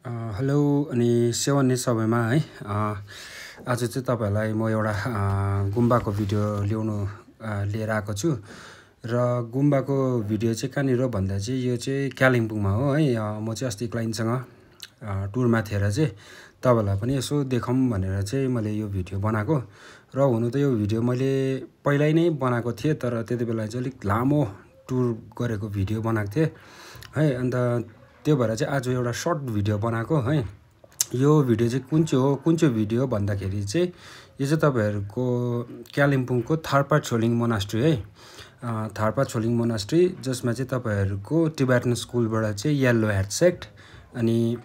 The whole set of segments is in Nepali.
हेलो अनि सेवन सबैमा है आज चाहिँ तपाईहरुलाई म एउटा गुम्बाको भिडियो लिएर आएको छु र गुम्बाको भिडियो चाहिँ कहाँनिर भन्दा चाहिँ यो चाहिँ कालिम्पोङमा हो है म चाहिँ अस्ति क्लाइन्टसँग टुरमा थिएर चाहिँ तपाईहरुलाई पनि यसो देखाउँ भनेर चाहिँ मैले यो भिडियो बनाएको र हुनु त यो भिडियो मैले पहिल्यै नै बनाएको थिएँ तर त्यतिबेला चाहिँ अलिक लामो टुर गरेको भिडियो बनाएको थिएँ है अन्त त्यो भएर चाहिँ आज एउटा सर्ट भिडियो बनाएको है यो भिडियो चाहिँ कुन चाहिँ भिडियो भन्दाखेरि चाहिँ यो चाहिँ तपाईहरुको कालिम्पोङको थार्पा छोलिङ मोनास्ट्री है थार्पा छोलिङ मोनास्ट्री जसमा चाहिँ तपाईहरुको टिबेटन स्कुलबाट चाहिँ येल्लो ह्याट सेक्ट अनि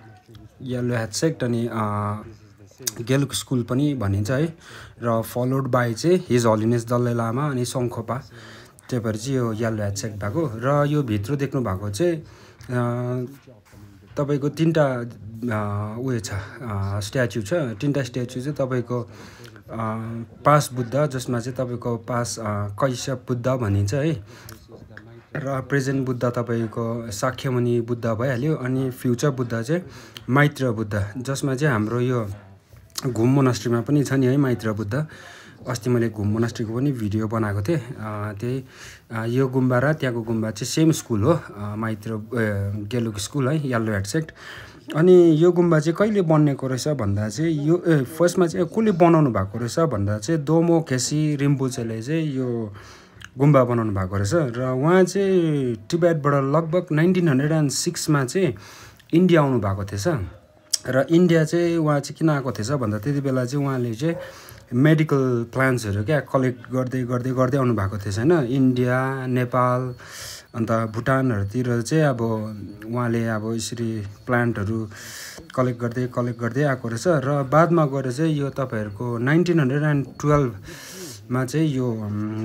गेलुक स्कुल पनि भनिन्छ है र फलोड बाइ चाहिँ हिज होलिनेस दलाई लामा अनि सङ्खोपा त्यही भएर चाहिँ यो येल्लो ह्याट सेक्ट भएको र यो भित्र देख्नु भएको चाहिँ तपाईको तीनटा उयो छ स्ट्याचु छ तीनटा स्ट्याचु चाहिँ तपाईको पास बुद्ध जसमा चाहिँ तपाईको पास कैशप बुद्ध भनिन्छ है र प्रेजेन्ट बुद्ध तपाईको शाक्यमुनि बुद्ध भइहाल्यो अनि फ्युचर बुद्ध चाहिँ मैत्र बुद्ध जसमा चाहिँ हाम्रो यो घुम मोनास्ट्रीमा पनि छ नि है मैत्र बुद्ध अस्ति मैले घुम मोनास्ट्रीको पनि भिडियो बनाएको थिएँ त्यही यो गुम्बा र त्यहाँको गुम्बा चाहिँ सेम स्कुल हो मैत्र गेलुक स्कुल है येल्लो ह्याट सेक्ट अनि यो गुम्बा चाहिँ कहिले बन्नेको रहेछ भन्दा चाहिँ यो फर्स्टमा चाहिँ कसले बनाउनु भएको रहेछ भन्दा चाहिँ दोमो खेसी रिम्पोचेले चाहिँ यो गुम्बा बनाउनु भएको रहेछ र उहाँ चाहिँ टिबेटबाट लगभग 1906 मा चाहिँ इन्डिया आउनु भएको थिएछ र इन्डिया चाहिँ उहाँ चाहिँ किन आएको थिएछ भन्दा त्यतिबेला चाहिँ उहाँले चाहिँ मेडिकल प्लान्ट्सहरु क्या कलेक्ट गर्दै आउनु भएको थिएछ हैन इन्डिया नेपाल अन्त भुटानहरुतिर चाहिँ अब उहाँले अब यसरी प्लान्टहरु कलेक्ट गर्दै आएको रहेछ र बादमा गएर चाहिँ यो तपाईहरुको 1912 मा चाहिँ यो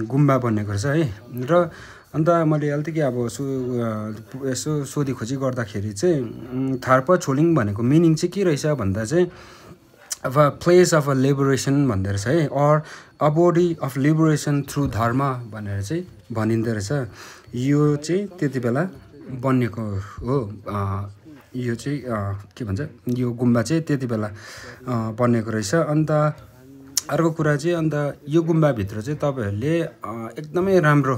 गुम्बा बनेको रहेछ है र अन्त मैले अलिकति अब यसो सोधी खोजी गर्दाखेरि चाहिँ थार्पा छोलिङ भनेको मिनिङ चाहिँ के रहेछ भन्दा चाहिँ of a place of a liberation भन्दै रहेछ है or a body of liberation through dharma भनेर चाहिँ भनिँदै रहेछ यो चाहिँ त्यतिबेला बन्नेको हो यो चाहिँ के भन्छ यो गुम्बा चाहिँ त्यतिबेला बन्नेको रहेछ अन्त अर्को कुरा चाहिँ अन्त यो गुम्बा भित्र चाहिँ तपाईहरुले एकदमै राम्रो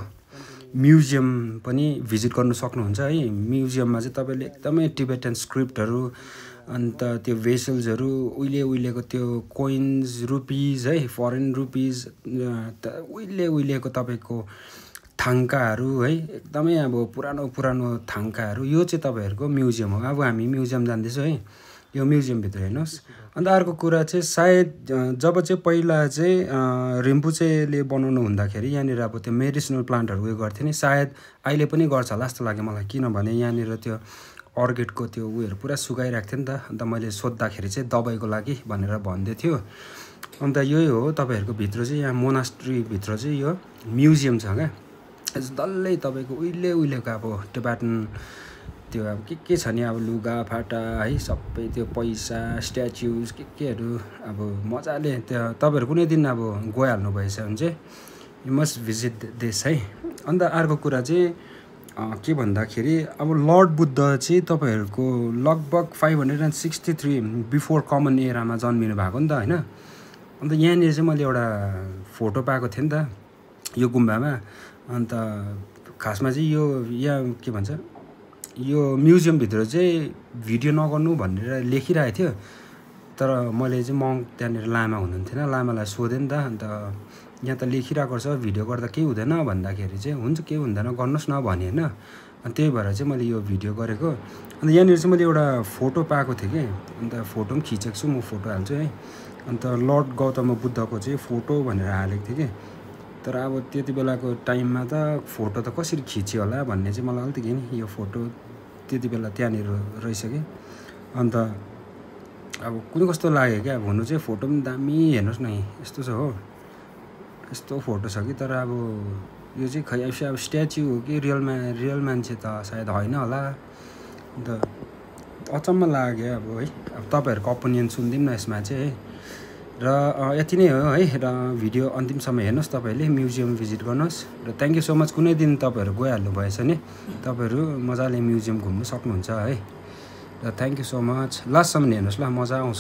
म्युजियम पनि भिजिट गर्न सक्नुहुन्छ है म्युजियममा चाहिँ तपाईले एकदमै टिबेटन स्क्रिप्टहरु अन्त त्यो भेसल्सहरु उहिलेको त्यो कोइन्स रुपीज है फरेन रुपीज उहिलेको तपाईको थाङ्काहरु है एकदमै अब पुरानो थाङ्काहरु यो चाहिँ तपाईहरुको म्युजियम हो अब हामी म्युजियम जान्दैछौं है यो म्युजियम भित्र हेर्नुस् अन्त अर्को कुरा चाहिँ सायद जब चाहिँ पहिला चाहिँ रिम्पोचेले बनाउनु हुँदाखेरि यहाँनिर अब त्यो मेडिसिनल प्लान्टहरु उयो गर्थे नि सायद अहिले पनि गर्छ होला जस्तो लाग्यो मलाई किनभने यहाँनिर त्यो अर्किडको त्यो उयोहरु पुरा सुकाइराख्थ्यो नि त अन्त मैले सोध्दाखेरि चाहिँ दबाईको लागि भनेर भन्दै थियो अन्त यही हो तपाईहरुको भित्र चाहिँ यहाँ मोनास्ट्री भित्र चाहिँ यो म्युजियम छ क्या डल्लै तपाईको उहिलेको अब टिबेटन त्यो अब के छ नि अब लुगा फाटा है सबै त्यो पैसा स्ट्याचुज केहरु अब मजाले त्यो तपाईहरु कुनै दिन अब गइहाल्नु भएछ भने चाहिँ यु मस्ट भिजिट दिस है अन्त अर्को कुरा चाहिँ के भन्दाखेरि अब लर्ड बुद्ध चाहिँ तपाईहरुको लगभग 563 बिफोर कमन एरामा जन्मिनु भएको नि त हैन अन्त यहाँनिर चाहिँ मैले एउटा फोटो पाएको थिएँ नि त यो गुम्बामा अन्त खासमा चाहिँ यो यहाँ के भन्छ यो म्युजियम भित्र चाहिँ भिडियो नगर्नु भनेर लेखिरहेको थियो तर मैले चाहिँ मङ्क त्यहाँनिर लामा हुनुहुन्थेन लामालाई सोधेँ नि त अन्त यहाँ त लेखिरहेको छ भिडियो गर्दा केही हुँदैन भन्दाखेरि चाहिँ हुन्छ केही हुँदैन गर्नुस् न भने हैन अनि त्यही भएर चाहिँ मैले यो भिडियो गरेको अन्त यहाँनिर चाहिँ मैले एउटा फोटो पाएको थिएँ के अन्त फोटो पनि खिचेको छु म फोटो हाल्छु है अन्त लर्ड गौतम बुद्धको चाहिँ फोटो भनेर हालेको थिएँ के तर अब त्यति बेलाको टाइममा त फोटो त कसरी खिच्यो होला भन्ने चाहिँ मलाई अलिकति नि यो फोटो त्यति बेला त्यहाँनिर रहेछ कि अन्त अब कुनै कस्तो लाग्यो क्या अब हुनु चाहिँ फोटो पनि दामी हेर्नुस् न यस्तो छ हो यस्तो फोटो छ कि तर अब यो चाहिँ खै अब स्ट्याचु हो कि रियल मान्छे त सायद हैन होला अन्त अचम्म लाग्यो अब है अब तपाईहरुको ओपिनियन सुन्दिम न यसमा चाहिँ है र यति नै हो है र भिडियो अन्तिमसम्म हेर्नुस् तपाईहरुले म्युजियम भिजिट गर्नुस् र थ्यांक यू सो मच कुनै दिन तपाईहरु गइहाल्नु भएछ नि तपाईहरु मजाले म्युजियम घुम्न सक्नुहुन्छ है र थ्याङ्क यू सो मच। लास्टसम्म हेर्नुहोस् ल, मजा आउँछ।